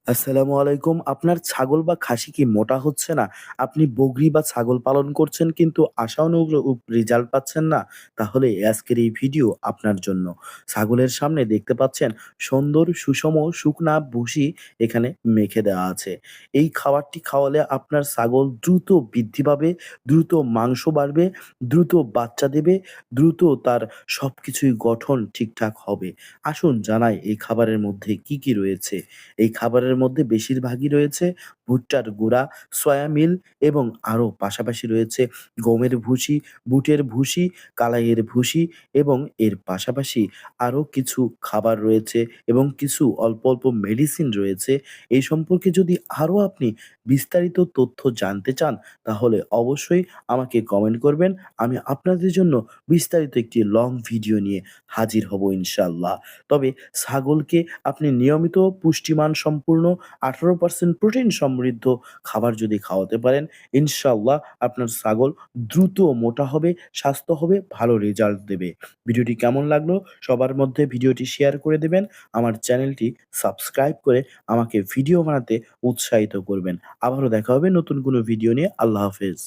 আসসালামু আলাইকুম। আপনার ছাগল বা খাসি কি মোটা হচ্ছে না? আপনি বকরি বা ছাগল পালন করছেন কিন্তু আশানুরূপ রেজাল্ট পাচ্ছেন না? তাহলে আজকের এই ভিডিও আপনার জন্য। ছাগলের সামনে দেখতে পাচ্ছেন সুন্দর সুষম শুকনা ভুসি এখানে মেখে দেওয়া আছে। এই খাবারটি খাওয়ালে আপনার ছাগল দ্রুত বৃদ্ধি পাবে, দ্রুত মাংস বাড়বে, দ্রুত বাচ্চা দেবে, দ্রুত তার সবকিছুই গঠন ঠিকঠাক হবে। আসুন জানাই এই খাবারের মধ্যে কি, কি রয়েছে। এই খাবারের মধ্যে বেশিরভাগই রয়েছে ভুট্টার গুঁড়া, সয়া মিল এবং আরও পাশাপাশি রয়েছে গমের ভুসি, বুটের ভুসি, কালাইয়ের ভুসি এবং এর পাশাপাশি আরও কিছু খাবার রয়েছে এবং কিছু অল্প, অল্প মেডিসিন রয়েছে। এই সম্পর্কে যদি আরও আপনি বিস্তারিত তথ্য জানতে চান, তাহলে অবশ্যই আমাকে কমেন্ট করবেন। আমি আপনাদের জন্য বিস্তারিত একটি লং ভিডিও নিয়ে হাজির হব ইনশাআল্লাহ। তবে ছাগলকে আপনি নিয়মিত পুষ্টিমান সম্পূর্ণ 18% প্রোটিন সমৃদ্ধ খাবার যদি খাওয়াতে পারেন, ইনশাআল্লাহ আপনার ছাগল দ্রুত মোটা হবে, স্বাস্থ্য হবে, ভালো রেজাল্ট দেবে। ভিডিওটি কেমন লাগলো? সবার মধ্যে ভিডিওটি শেয়ার করে দেবেন। আমার চ্যানেলটি সাবস্ক্রাইব করে আমাকে ভিডিও বানাতে উৎসাহিত করবেন। আবারও দেখা হবে নতুন কোনো ভিডিও নিয়ে। আল্লাহ হাফেজ।